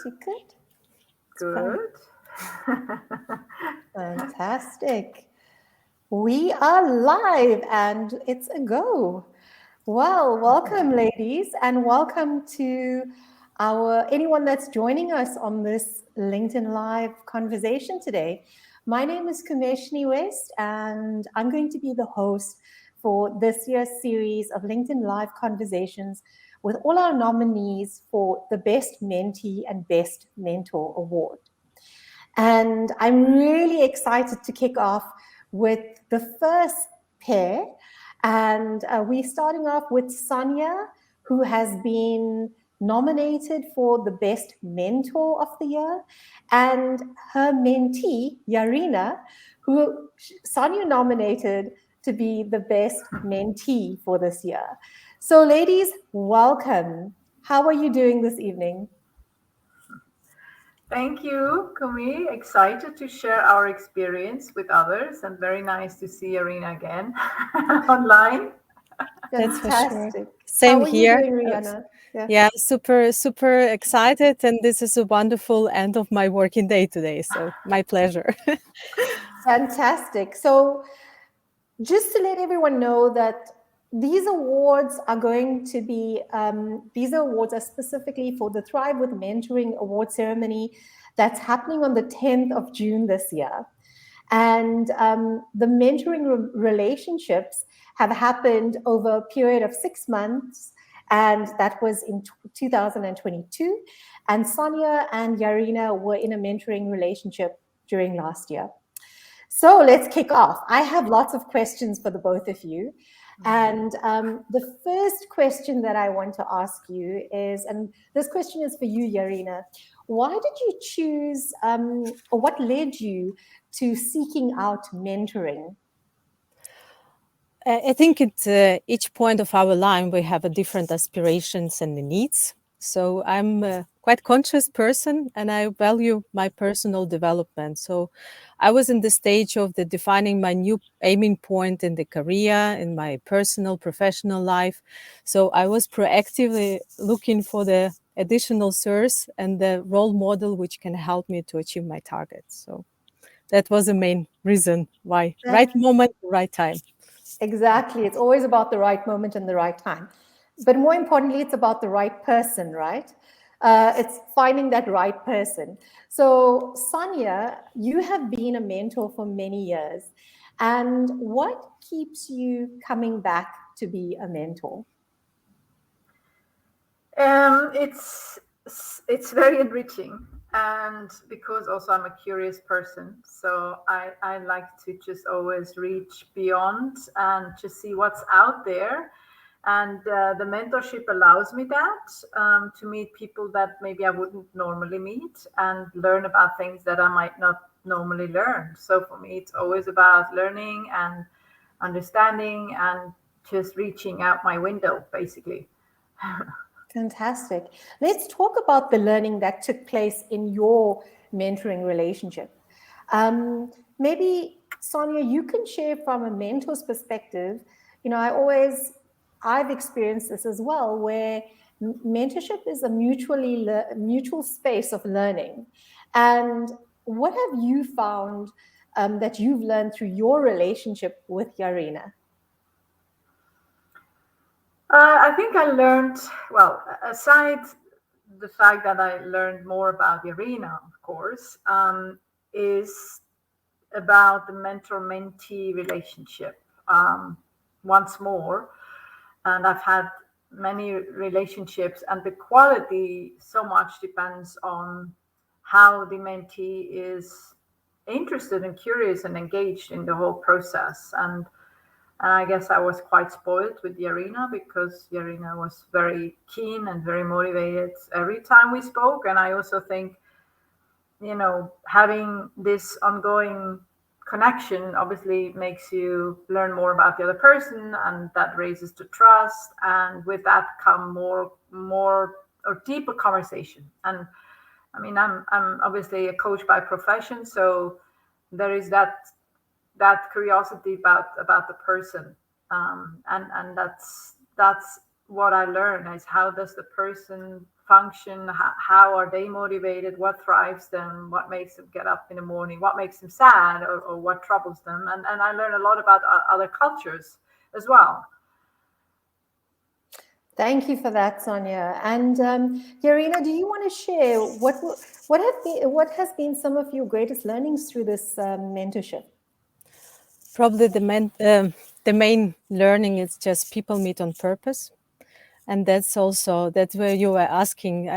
ladies? You good? Good. Fantastic. We are live and it's a go. Well, welcome, ladies, and welcome to our anyone that's joining us on this LinkedIn Live conversation today. My name is Kameshni West, and I'm going to be the host for this year's series of LinkedIn Live conversations with all our nominees for the Best Mentee and Best Mentor Award. And I'm really excited to kick off with the first pair. And we're starting off with Sonja, who has been nominated for the Best Mentor of the Year, and her mentee, Yarina, who Sonja nominated to be the Best Mentee for this year. So, ladies, welcome. How are you doing this evening? Thank you, Kumi. Excited to share our experience with others and very nice to see Yarina again online. That's for sure. Fantastic. Same How are you here. doing, Rihanna? Yeah, super excited. And this is a wonderful end of my working day today. So my pleasure. Fantastic. So, just to let everyone know that these awards are going to be, these awards are specifically for the Thrive with Mentoring Award ceremony that's happening on the 10th of June this year. And the mentoring relationships have happened over a period of 6 months, and that was in 2022. And Sonja and Yarina were in a mentoring relationship during last year. So let's kick off. I have lots of questions for the both of you. And the first question that I want to ask you is, and this question is for you, Yarina. Why did you choose, or what led you to seeking out mentoring? I think at each point of our line, we have a different aspirations and the needs. So I'm a quite conscious person and I value my personal development. So I was in the stage of the defining my new aiming point in the career, in my personal, professional life. So I was proactively looking for the additional source and the role model which can help me to achieve my targets. So that was the main reason why. Right moment, right time. Exactly. It's always about the right moment and the right time. But more importantly, it's about the right person, right? It's finding that right person. So, Sonja, you have been a mentor for many years. And what keeps you coming back to be a mentor? It's very enriching, and because also I'm a curious person, so I like to just always reach beyond and just see what's out there. And the mentorship allows me that to meet people that maybe I wouldn't normally meet and learn about things that I might not normally learn. So for me, it's always about learning and understanding and just reaching out my window, basically. Fantastic. Let's talk about the learning that took place in your mentoring relationship. Maybe, Sonja, you can share from a mentor's perspective. You know, I've experienced this as well, where mentorship is a mutual space of learning. And what have you found that you've learned through your relationship with Yarina? I think I learned, well, aside the fact that I learned more about Yarina, of course, is about the mentor-mentee relationship once more. And I've had many relationships, and the quality so much depends on how the mentee is interested and curious and engaged in the whole process. And I guess I was quite spoiled with Yarina because Yarina was very keen and very motivated every time we spoke. And I also think, having this ongoing connection obviously makes you learn more about the other person, and that raises the trust. And with that come more or deeper conversation. And I mean, I'm obviously a coach by profession, so there is that curiosity about the person, and that's what I learned is how does the person function, how are they motivated, what drives them, what makes them get up in the morning, what makes them sad, or what troubles them. And I learned a lot about other cultures as well. Thank you for that, Sonja. And Yarina, do you want to share what has been some of your greatest learnings through this mentorship? Probably the main learning is just people meet on purpose, and that's where you were asking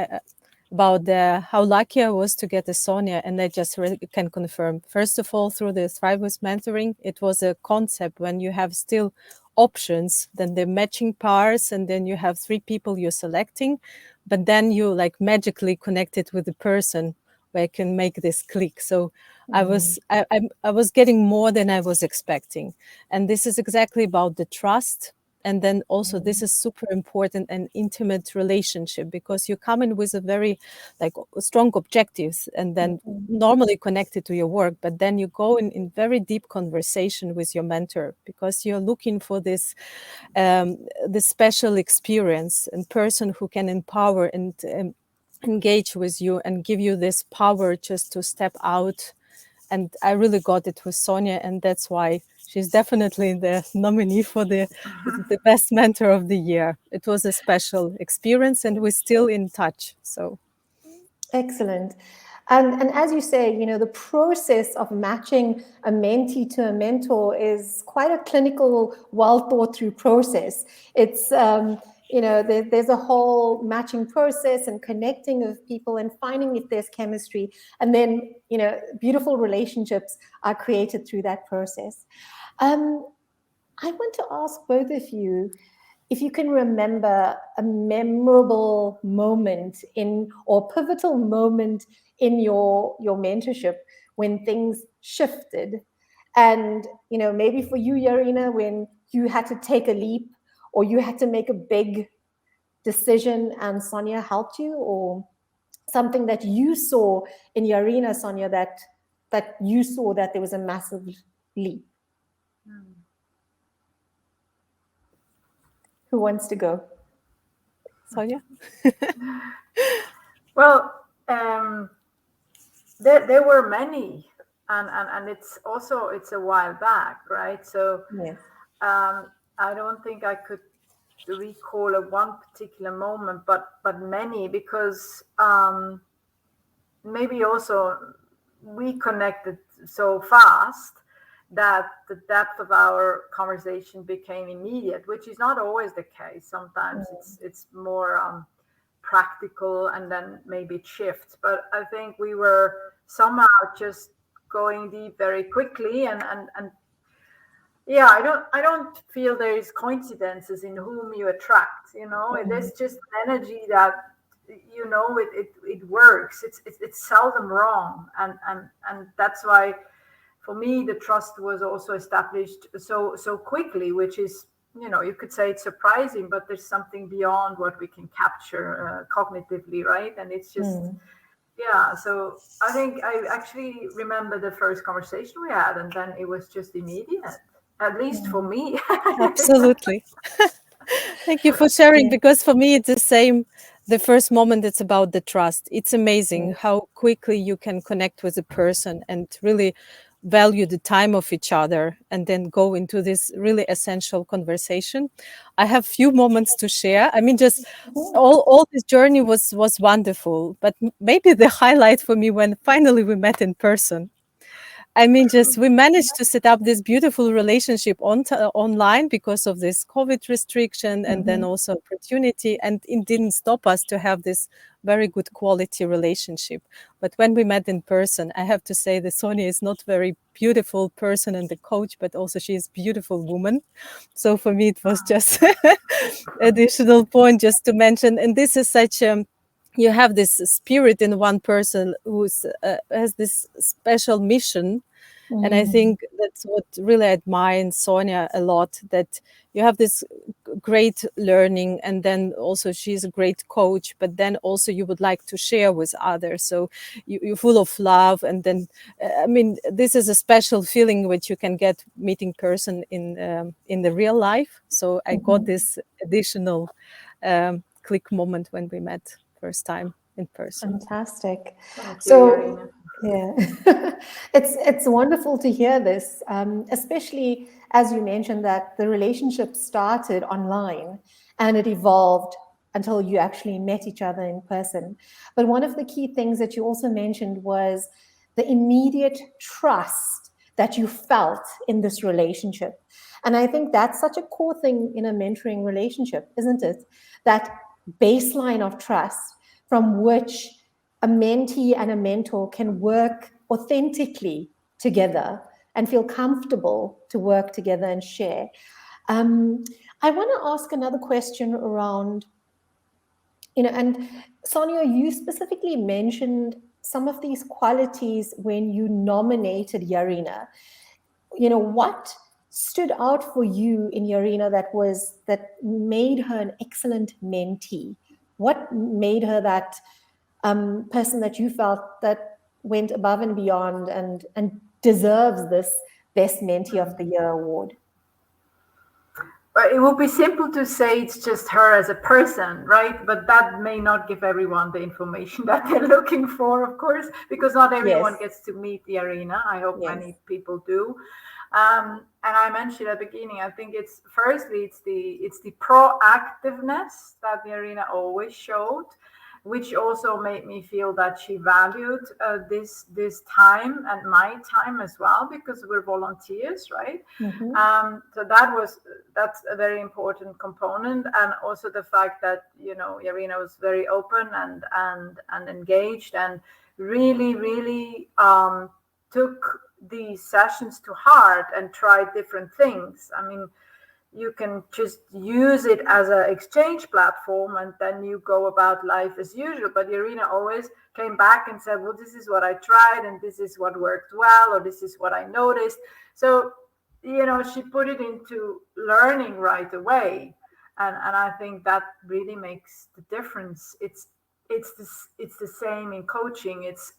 about how lucky I was to get a Sonja, and I just can confirm. First of all, through the Thrive with Mentoring, it was a concept when you have still options, then the matching pairs, and then you have 3 people you're selecting, but then you like magically connected with the person where I can make this click. So I was getting more than I was expecting, and this is exactly about the trust. And then also this is super important, an intimate relationship, because you come in with a very like strong objectives and then normally connected to your work, but then you go in very deep conversation with your mentor, because you're looking for this special experience and person who can empower and engage with you and give you this power just to step out. And I really got it with Sonja, and that's why she's definitely the nominee for the best mentor of the year. It was a special experience, and we're still in touch. So Excellent. And as you say, the process of matching a mentee to a mentor is quite a clinical, well thought through process. It's, there's a whole matching process and connecting of people and finding if there's chemistry. And then, beautiful relationships are created through that process. I want to ask both of you if you can remember a memorable moment or pivotal moment in your mentorship when things shifted. And, maybe for you, Yarina, when you had to take a leap or you had to make a big decision and Sonja helped you, or something that you saw in Yarina, Sonja, that you saw that there was a massive leap. Who wants to go? Sonja? Well, there were many, and it's a while back, right? So Yes. I don't think I could recall a one particular moment, but many, because maybe also we connected so fast that the depth of our conversation became immediate, which is not always the case. Sometimes it's more practical, and then maybe it shifts. But I think we were somehow just going deep very quickly, and yeah, I don't feel there is coincidences in whom you attract. There's just an energy that it works. It's seldom wrong, and that's why for me the trust was also established so quickly, which is, you could say it's surprising, but there's something beyond what we can capture cognitively, right? And it's just yeah. So I think I actually remember the first conversation we had, and then it was just immediate, at least for me. Absolutely. Thank you for sharing, Yeah. because for me it's the same. The first moment, it's about the trust. It's amazing how quickly you can connect with a person and really value the time of each other, and then go into this really essential conversation. I have few moments to share. I mean, just all this journey was wonderful, but maybe the highlight for me when finally we met in person. I mean, just we managed to set up this beautiful relationship online because of this COVID restriction, and then also opportunity, and it didn't stop us to have this very good quality relationship. But when we met in person, I have to say that Sonja is not very beautiful person and the coach, but also she is beautiful woman. So for me, it was just additional point just to mention. And this is such you have this spirit in one person who's has this special mission, And I think that's what really I admire in Sonja a lot, that you have this great learning, and then also she's a great coach, but then also you would like to share with others. So you're full of love. And then, I mean, this is a special feeling which you can get meeting person in the real life. So I got this additional click moment when we met first time in person. Fantastic. Thank you, So, Yarina. yeah, it's wonderful to hear this, especially as you mentioned that the relationship started online and it evolved until you actually met each other in person. But one of the key things that you also mentioned was the immediate trust that you felt in this relationship. And I think that's such a core thing in a mentoring relationship, isn't it? That baseline of trust from which a mentee and a mentor can work authentically together and feel comfortable to work together and share. Um, I want to ask another question around, and Sonia, you specifically mentioned some of these qualities when you nominated Yarina. What stood out for you in Yarina that made her an excellent mentee? What made her that person that you felt that went above and beyond and deserves this Best Mentee of the Year award? But it would be simple to say it's just her as a person, right? But that may not give everyone the information that they're looking for, of course, because not everyone Yes. gets to meet Yarina. I hope Yes. many people do. And I mentioned at the beginning, I think it's firstly it's the proactiveness that Yarina always showed, which also made me feel that she valued this time and my time as well, because we're volunteers, right? So that's a very important component, and also the fact that Yarina was very open and engaged, and really took these sessions to heart and tried different things. I mean, you can just use it as an exchange platform and then you go about life as usual. But Yarina always came back and said, well, this is what I tried and this is what worked well, or this is what I noticed. So, she put it into learning right away. And I think that really makes the difference. It's the same in coaching. It's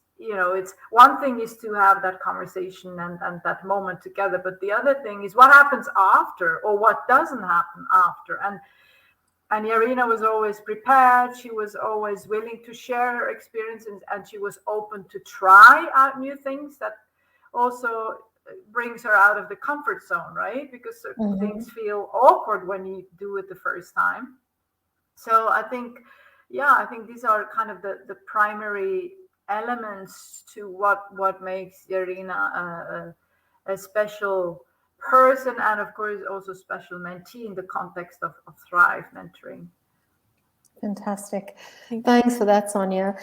one thing is to have that conversation and that moment together, but the other thing is what happens after, or what doesn't happen after. And Yarina was always prepared. She was always willing to share her experiences, and she was open to try out new things. That also brings her out of the comfort zone, right? Because certain things feel awkward when you do it the first time. So I think these are kind of the primary elements to what makes Yarina a special person, and of course also special mentee in the context of Thrive mentoring. Fantastic. Thanks for that, Sonia.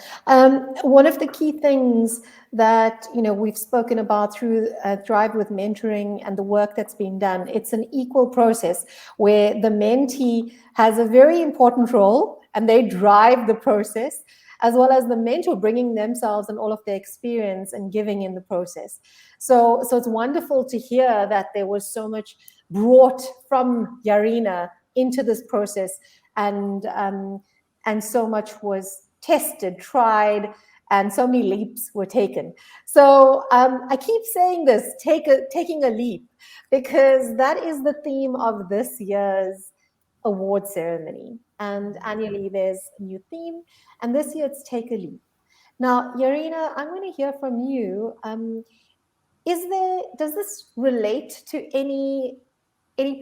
One of the key things that we've spoken about through Thrive with Mentoring and the work that's been done, it's an equal process where the mentee has a very important role and they drive the process, as well as the mentor bringing themselves and all of their experience and giving in the process. So it's wonderful to hear that there was so much brought from Yarina into this process, and so much was tested, tried, and so many leaps were taken. So I keep saying this, taking a leap, because that is the theme of this year's award ceremony. And annually there's a new theme, and this year it's Take a Leap. Now, Yarina, I'm going to hear from you. Does this relate to any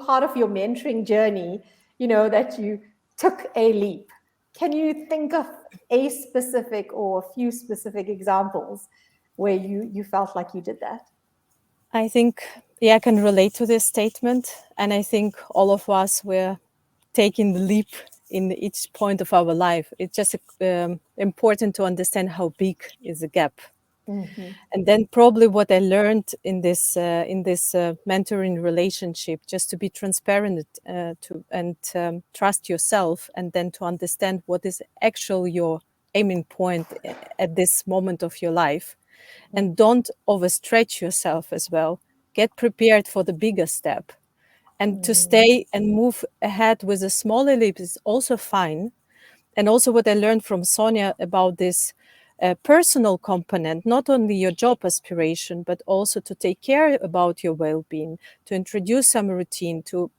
part of your mentoring journey, that you took a leap? Can you think of a specific or a few specific examples where you felt like you did that? I think, I can relate to this statement. And I think all of us were taking the leap in each point of our life. It's just important to understand how big is the gap. And then probably what I learned in this mentoring relationship, just to be transparent and trust yourself, and then to understand what is actually your aiming point at this moment of your life. And don't overstretch yourself as well. Get prepared for the bigger step. And to stay and move ahead with a smaller leap is also fine. And also what I learned from Sonja about this personal component, not only your job aspiration, but also to take care about your well-being, to introduce some routine, to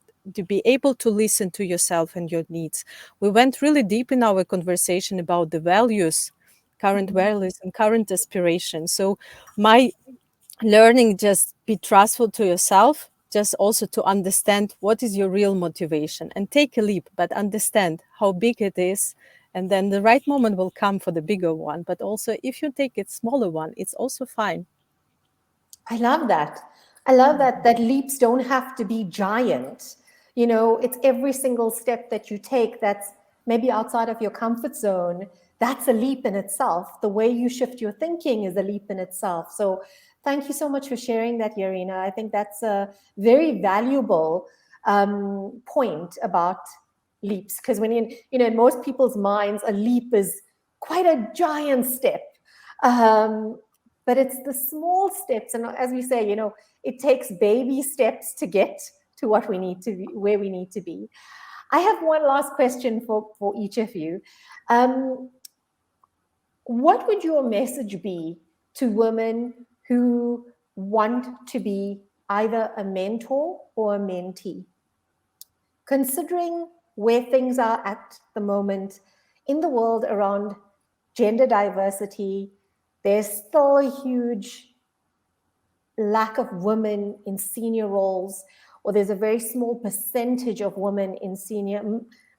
be able to listen to yourself and your needs. We went really deep in our conversation about the values, current values and current aspirations. So my learning, just be trustful to yourself, just also to understand what is your real motivation and take a leap, but understand how big it is. And then the right moment will come for the bigger one. But also if you take a smaller one, it's also fine. I love that. I love that leaps don't have to be giant. You know, it's every single step that you take that's maybe outside of your comfort zone. That's a leap in itself. The way you shift your thinking is a leap in itself. So thank you so much for sharing that, Yarina. I think that's a very valuable point about leaps, because when in most people's minds, a leap is quite a giant step. Um, but it's the small steps, and as we say, it takes baby steps to get to what we need to be, where we need to be. I have one last question for each of you. What would your message be to women who want to be either a mentor or a mentee, considering where things are at the moment in the world around gender diversity? There's still a huge lack of women in senior roles, or there's a very small percentage of women in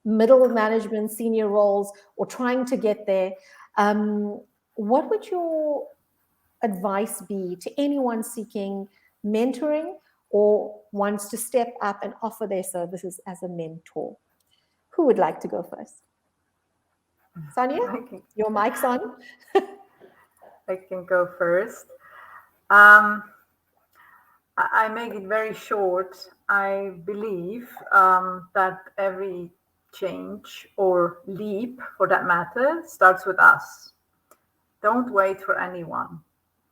middle management, senior roles, or trying to get there. What would your advice be to anyone seeking mentoring or wants to step up and offer their services as a mentor? Who would like to go first? Sonja, your mic's on. I can go first. I make it very short. I believe that every change or leap, for that matter, starts with us. Don't wait for anyone.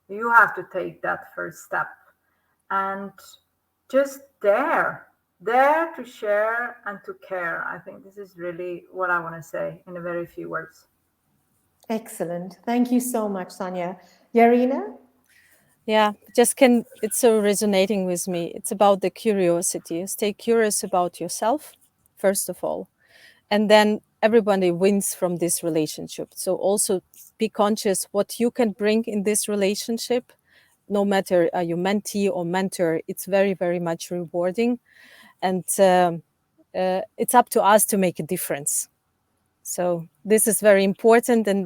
You have to take that first step and just dare to share and to care. I think this is really what I want to say in a very few words. Excellent. Thank you so much, Sonja. Yarina? Yeah, it's so resonating with me. It's about the curiosity. Stay curious about yourself, first of all. And then everybody wins from this relationship. So also be conscious what you can bring in this relationship. No matter are you mentee or mentor, it's very, very much rewarding. And it's up to us to make a difference. So this is very important. And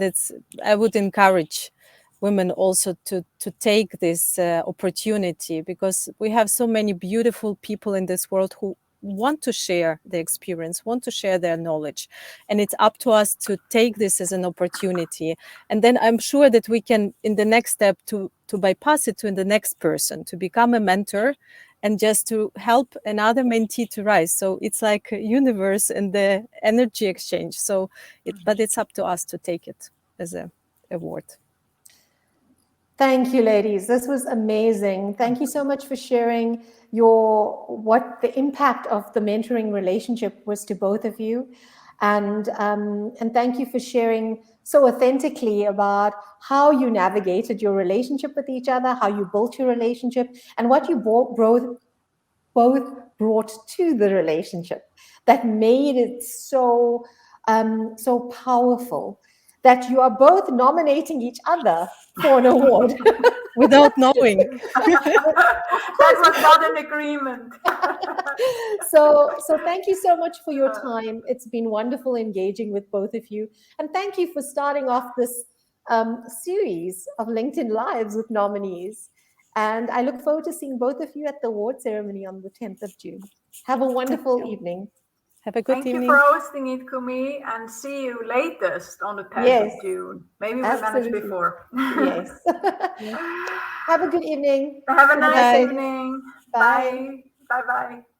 I would encourage women also to take this opportunity, because we have so many beautiful people in this world who want to share their experience, want to share their knowledge. And it's up to us to take this as an opportunity. And then I'm sure that we can, in the next step, to bypass it to the next person, to become a mentor and just to help another mentee to rise. So it's like a universe and the energy exchange. So but it's up to us to take it as a award. Thank you, ladies. This was amazing. Thank you so much for sharing what the impact of the mentoring relationship was to both of you. And thank you for sharing so authentically about how you navigated your relationship with each other, how you built your relationship, and what you both brought to the relationship that made it so powerful, that you are both nominating each other for an award without knowing. That was not an agreement. So thank you so much for your time. It's been wonderful engaging with both of you, and thank you for starting off this series of LinkedIn Lives with nominees. And I look forward to seeing both of you at the award ceremony on the 10th of June. Have a wonderful evening. Have a good evening. Thank you for hosting it, Kumi, and see you latest on the 10th of June. Maybe we manage before. Yes. Have a good evening. Have a nice evening. Bye. Bye. Bye-bye.